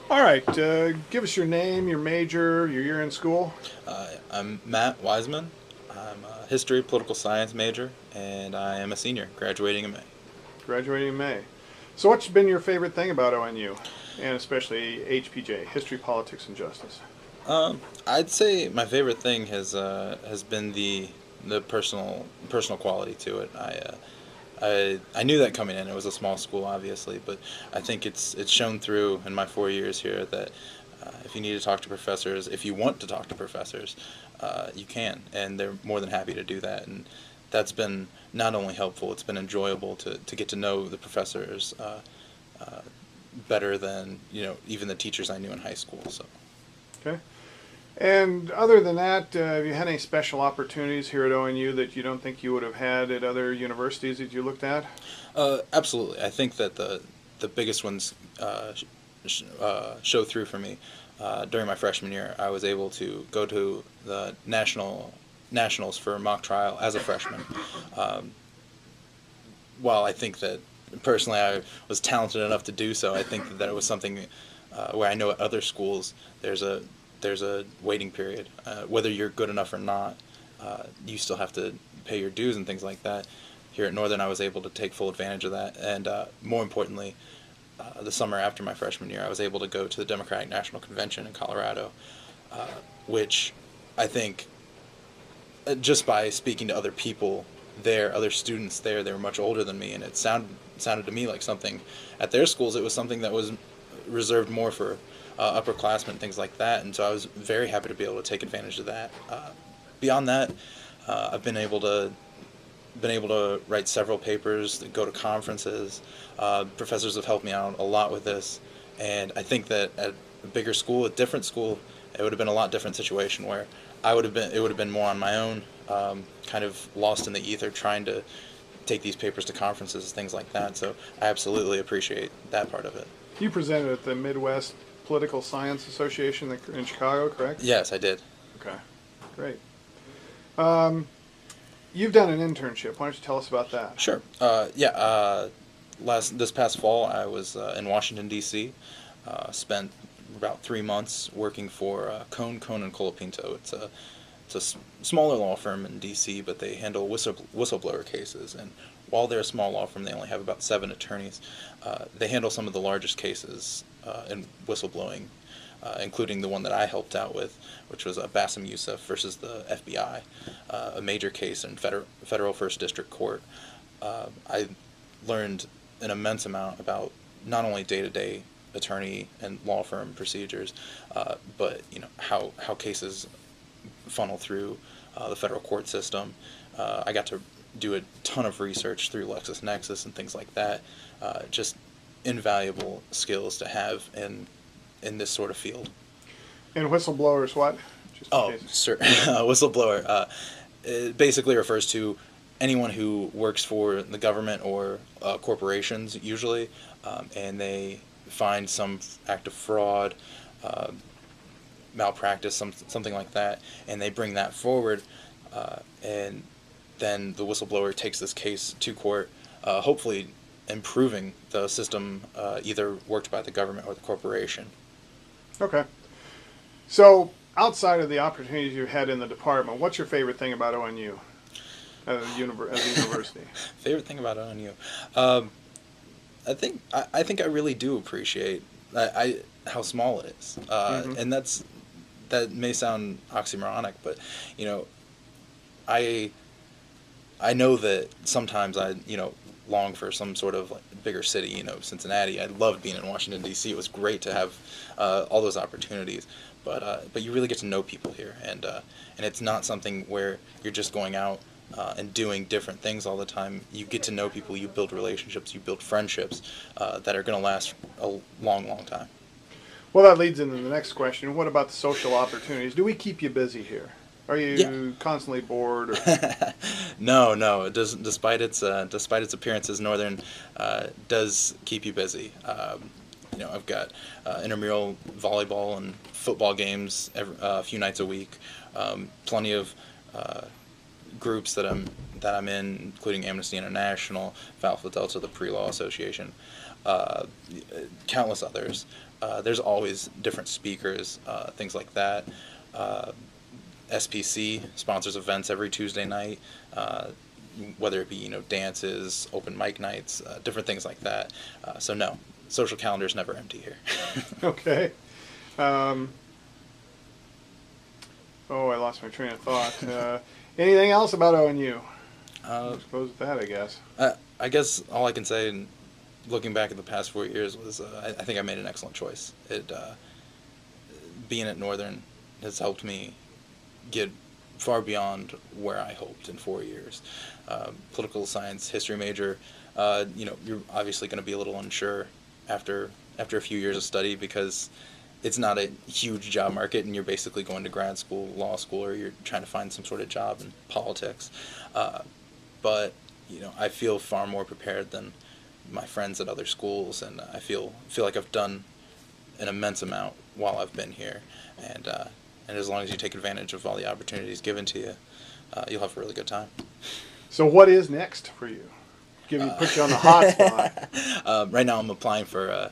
All right, give us your name, your major, your year in school. I'm Matt Wiseman. I'm a history political science major, and I am a senior, graduating in May. Graduating in May. So, what's been your favorite thing about ONU, and especially HPJ, History, Politics, and Justice? I'd say my favorite thing has been the personal quality to it. I knew that coming in. It was a small school, obviously, but I think it's shown through in my 4 years here that if you need to talk to professors, if you want to talk to professors, you can, and they're more than happy to do that. And that's been not only helpful, it's been enjoyable to get to know the professors better than even the teachers I knew in high school. So. Okay. And other than that, have you had any special opportunities here at ONU that you don't think you would have had at other universities that you looked at? Absolutely, I think that the biggest ones show through for me. During my freshman year, I was able to go to the nationals for mock trial as a freshman. Um, while I think that personally I was talented enough to do so, I think that it was something where I know at other schools there's a waiting period. Whether you're good enough or not, you still have to pay your dues and things like that. Here at Northern, I was able to take full advantage of that, and more importantly, the summer after my freshman year, I was able to go to the Democratic National Convention in Colorado, uh, which I think just by speaking to other people there, other students there, they were much older than me, and it sounded to me like something at their schools. It was something that was reserved more for upperclassmen, things like that, and so I was very happy to be able to take advantage of that. Beyond that, I've been able to write several papers, go to conferences. Professors have helped me out a lot with this, and I think that at a bigger school, a different school, it would have been a lot different situation where it would have been more on my own, kind of lost in the ether, trying to take these papers to conferences, things like that. So I absolutely appreciate that part of it. You presented at the Midwest Political Science Association in Chicago, correct? Yes, I did. Okay, great. Um, you've done an internship. Why don't you tell us about that? Sure. Yeah. This past fall, I was in Washington D.C. Spent about 3 months working for Cohn and Colapinto. It's a smaller law firm in D.C., but they handle whistleblower cases. And while they're a small law firm, they only have about 7 attorneys. They handle some of the largest cases in whistleblowing, including the one that I helped out with, which was Bassem Youssef versus the FBI, a major case in federal first district court. I learned an immense amount about not only day-to-day attorney and law firm procedures, but how cases funnel through the federal court system. I got to do a ton of research through LexisNexis and things like that. Just invaluable skills to have in this sort of field. And whistleblowers, what? Just in Oh, case. sir, whistleblower. It basically refers to anyone who works for the government or corporations, usually, and they find some act of fraud, uh, malpractice, something like that, and they bring that forward, and then the whistleblower takes this case to court, hopefully improving the system either worked by the government or the corporation. Okay. So, outside of the opportunities you had in the department, what's your favorite thing about ONU as a university? Favorite thing about ONU? Um, I think I really do appreciate how small it is, Mm-hmm. and that may sound oxymoronic, but you know I I know that sometimes I long for some sort of like bigger city. Cincinnati. I loved being in Washington D.C. It was great to have all those opportunities, but you really get to know people here, and it's not something where you're just going out and doing different things all the time. You get to know people, you build relationships, you build friendships that are going to last a long, long time. Well, that leads into the next question. What about the social opportunities? Do we keep you busy here? Are Yeah. you constantly bored? Or No, no. It does, despite its appearances, Northern does keep you busy. I've got intramural volleyball and football games a few nights a week. Plenty of uh, groups that I'm in, including Amnesty International, Alpha Delta, the Pre-Law Association. countless others. There's always different speakers, things like that. SPC sponsors events every Tuesday night, whether it be dances, open mic nights, different things like that. So no, social calendar's never empty here. Okay. Oh, I lost my train of thought. Anything else about ONU? I suppose that, I guess. I guess all I can say, in looking back at the past 4 years, was I think I made an excellent choice. Being at Northern has helped me get far beyond where I hoped in 4 years. Political science, history major, you're obviously going to be a little unsure after a few years of study, because it's not a huge job market, and you're basically going to grad school, law school, or you're trying to find some sort of job in politics. But I feel far more prepared than my friends at other schools, and I feel like I've done an immense amount while I've been here, and as long as you take advantage of all the opportunities given to you, you'll have a really good time. So what is next for you? Put you on the hot spot. Right now I'm applying for a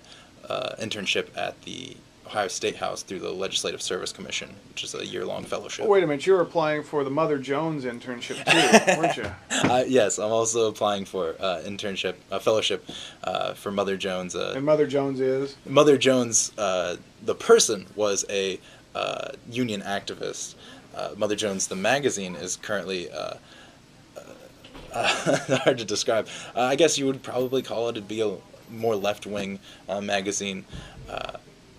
internship at the Ohio State House through the Legislative Service Commission, which is a year-long fellowship. Oh, wait a minute, you were applying for the Mother Jones internship too, weren't you? Yes, I'm also applying for a fellowship for Mother Jones. And Mother Jones is? Mother Jones, the person, was a union activist. Mother Jones, the magazine, is currently hard to describe. I guess you would probably call it'd be a more left-wing magazine,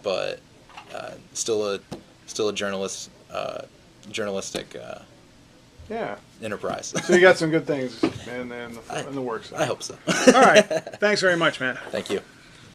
but still a journalistic Yeah. enterprise. So you got some good things in the works. I hope so. All right. Thanks very much, man. Thank you.